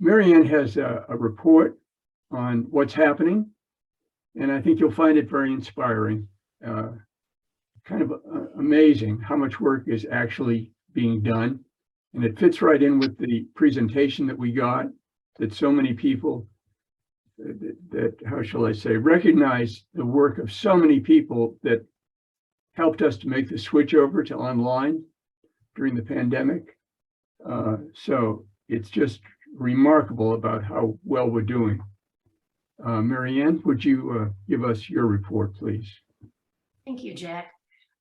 Marianne has a report on what's happening, and I think you'll find it very inspiring. Kind of amazing how much work is actually being done. And it fits right in with the presentation that we got, that so many people that how shall I say, recognize the work of so many people that helped us to make the switch over to online during the pandemic. So it's just remarkable about how well we're doing. Marianne, would you give us your report, please? Thank you, Jack.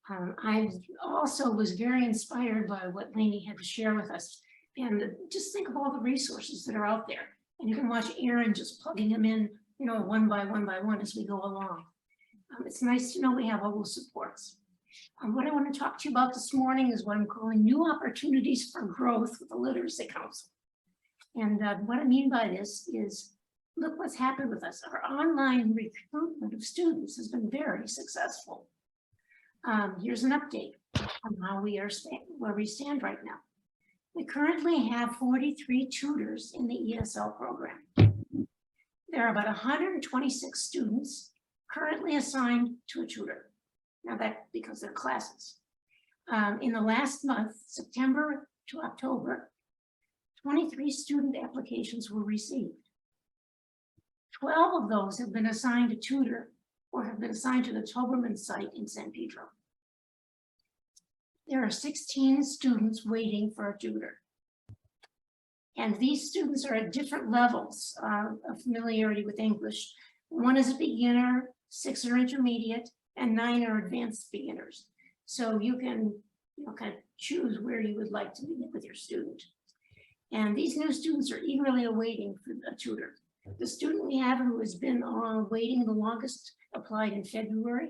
I also was very inspired by what Lainey had to share with us. And just think of all the resources that are out there. And you can watch Aaron just plugging them in, you know, one by one as we go along. It's nice to know we have all those supports. What I want to talk to you about this morning is what I'm calling new opportunities for growth with the Literacy Council. And what I mean by this is, look what's happened with us. Our online recruitment of students has been very successful. Here's an update on how where we stand right now. We currently have 43 tutors in the ESL program. There are about 126 students currently assigned to a tutor. Now that's because they're classes. In the last month, September to October, 23 student applications were received. 12 of those have been assigned a tutor or have been assigned to the Toberman site in San Pedro. There are 16 students waiting for a tutor. And these students are at different levels of familiarity with English. 1 is a beginner, 6 are intermediate, and 9 are advanced beginners. So you can, kind of choose where you would like to begin with your student. And these new students are eagerly awaiting for a tutor. The student we have who has been waiting the longest applied in February.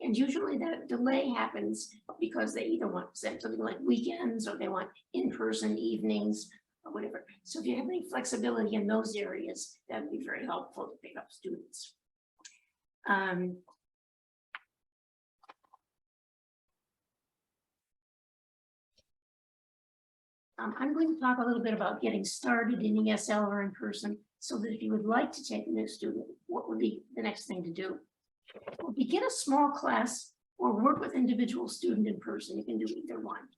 And usually that delay happens because they either want something like weekends or they want in-person evenings or whatever. So if you have any flexibility in those areas, that would be very helpful to pick up students. I'm going to talk a little bit about getting started in ESL or in person, so that if you would like to take a new student, what would be the next thing to do? Well, begin a small class or work with individual student in person. You can do either one.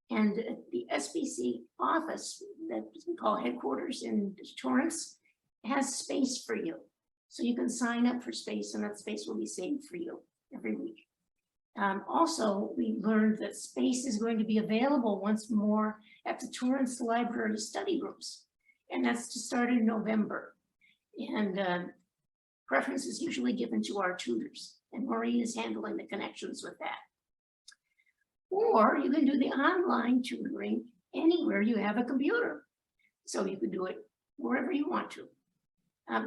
And the SBC office that we call headquarters in Torrance has space for you. So you can sign up for space and that space will be saved for you every week. Also, we learned that space is going to be available once more at the Torrance Library study rooms. And that's to start in November. And preference is usually given to our tutors. And Maureen is handling the connections with that. Or you can do the online tutoring anywhere you have a computer. So you can do it wherever you want to.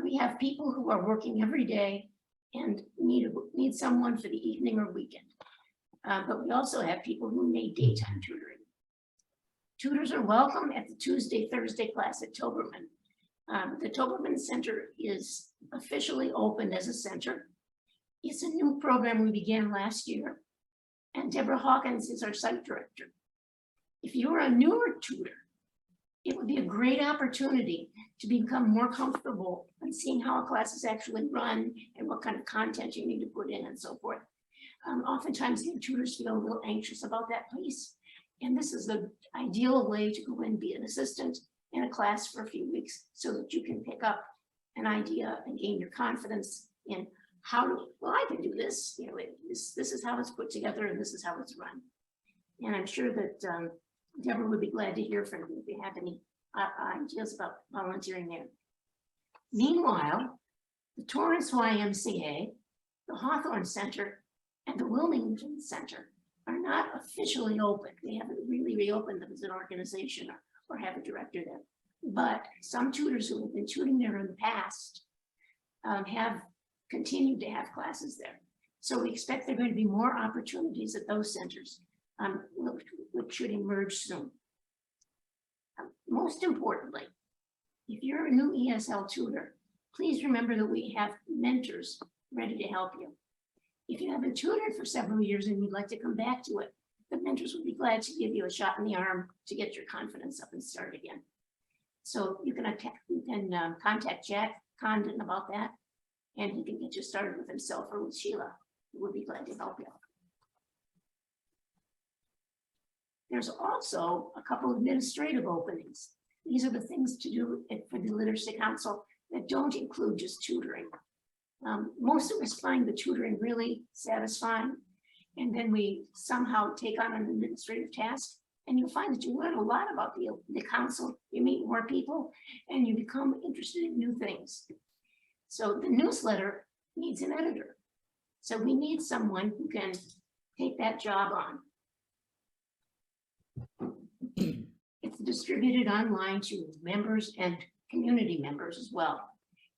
We have people who are working every day and need someone for the evening or weekend. But we also have people who need daytime tutoring. Tutors are welcome at the Tuesday, Thursday class at Toberman. The Toberman Center is officially opened as a center. It's a new program we began last year. And Deborah Hawkins is our site director. If you're a newer tutor, it would be a great opportunity to become more comfortable in seeing how a class is actually run and what kind of content you need to put in and so forth. Oftentimes, your tutors feel a little anxious about that piece. And this is the ideal way to go and be an assistant in a class for a few weeks so that you can pick up an idea and gain your confidence in how to, well, I can do this. This is how it's put together and this is how it's run. And I'm sure that Deborah would be glad to hear from you if you have any ideas about volunteering there. Meanwhile, the Torrance YMCA, the Hawthorne Center, and the Wilmington Center are not officially open. They haven't really reopened them as an organization or have a director there. But some tutors who have been tutoring there in the past have continued to have classes there. So we expect there are going to be more opportunities at those centers, which should emerge soon. Most importantly, if you're a new ESL tutor, please remember that we have mentors ready to help you. If you haven't tutored for several years and you'd like to come back to it, the mentors would be glad to give you a shot in the arm to get your confidence up and start again. So you can contact Jack Condon about that, and he can get you started with himself or with Sheila. He would be glad to help you. There's also a couple administrative openings. These are the things to do for the Literacy Council that don't include just tutoring. Most of us find the tutoring really satisfying, and then we somehow take on an administrative task, and you'll find that you learn a lot about the council, you meet more people, and you become interested in new things. So the newsletter needs an editor. So we need someone who can take that job on. It's distributed online to members and community members as well.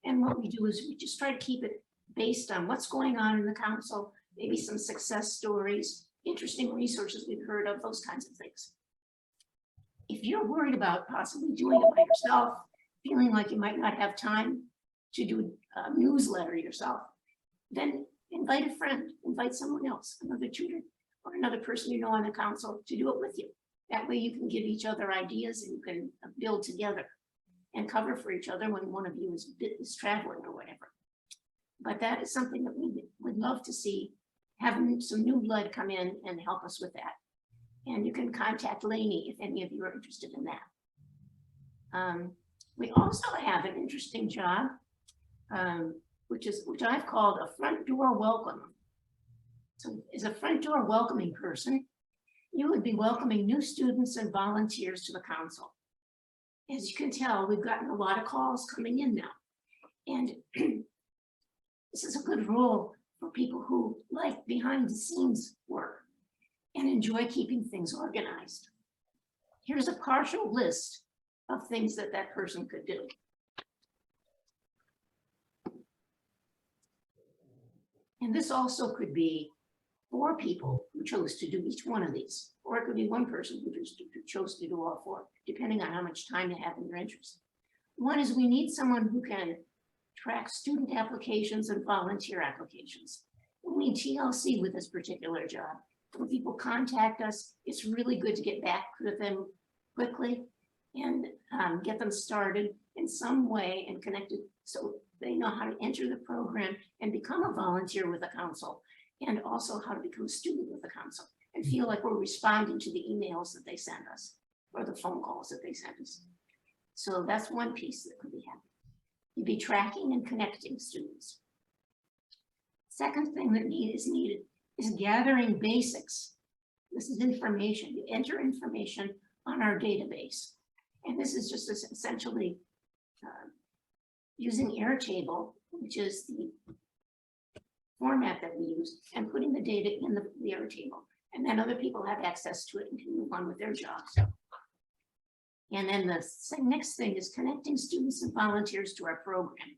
And what we do is we just try to keep it based on what's going on in the council, maybe some success stories, interesting resources we've heard of, those kinds of things. If you're worried about possibly doing it by yourself, feeling like you might not have time to do a newsletter yourself, then invite a friend, invite someone else, another tutor or another person you know on the council to do it with you. That way you can give each other ideas and you can build together and cover for each other when one of you is traveling or whatever. But that is something that we would love to see, having some new blood come in and help us with that. And you can contact Lainey if any of you are interested in that. We also have an interesting job, which I've called a front door welcome. So as a front door welcoming person, you would be welcoming new students and volunteers to the council. As you can tell, we've gotten a lot of calls coming in now. And this is a good role for people who like behind the scenes work and enjoy keeping things organized. Here's a partial list of things that that person could do. And this also could be 4 people who chose to do each one of these, or it could be 1 person who chose to do all 4, depending on how much time you have in your interest. One is we need someone who can track student applications and volunteer applications. We need TLC with this particular job. When people contact us, it's really good to get back with them quickly and get them started in some way and connected so they know how to enter the program and become a volunteer with the council, and also how to become a student with the council and feel like we're responding to the emails that they send us or the phone calls that they send us. So that's one piece that could be happening. You'd be tracking and connecting students. Second thing that is needed is gathering basics. This is information. You enter information on our database. And this is just essentially using Airtable, which is the format that we use, and putting the data in the Airtable. And then other people have access to it and can move on with their jobs. And then the next thing is connecting students and volunteers to our program.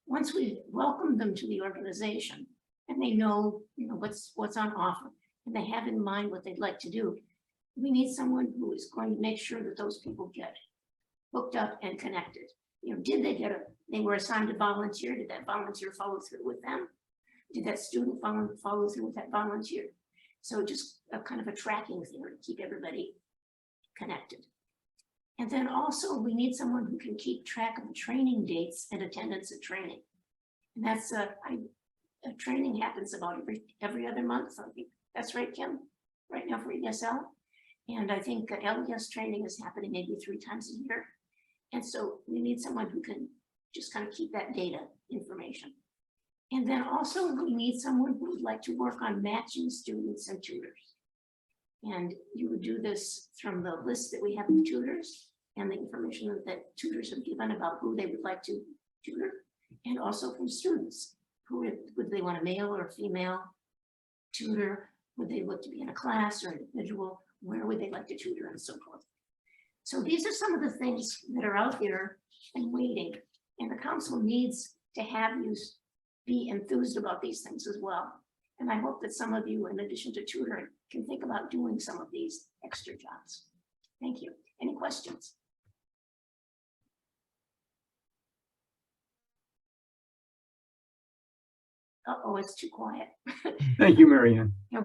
Once we welcome them to the organization and they know, what's on offer and they have in mind what they'd like to do, we need someone who is going to make sure that those people get hooked up and connected. Did they were assigned to volunteer? Did that volunteer follow through with them? Did that student follow through with that volunteer? So just a kind of a tracking thing to keep everybody connected. And then also we need someone who can keep track of the training dates and attendance at training. And that's training happens about every other month. I think that's right, Kim, right now for ESL. And I think LES training is happening maybe 3 times a year. And so we need someone who can just kind of keep that data information. And then also we need someone who would like to work on matching students and tutors. And you would do this from the list that we have of tutors and the information that tutors have given about who they would like to tutor, and also from students. Who would they want, a male or a female tutor? Would they look to be in a class or an individual? Where would they like to tutor, and so forth? So these are some of the things that are out there and waiting. And the council needs to have you be enthused about these things as well. And I hope that some of you, in addition to tutoring, can think about doing some of these extra jobs. Thank you. Any questions? Uh-oh, it's too quiet. Thank you, Mary Ann.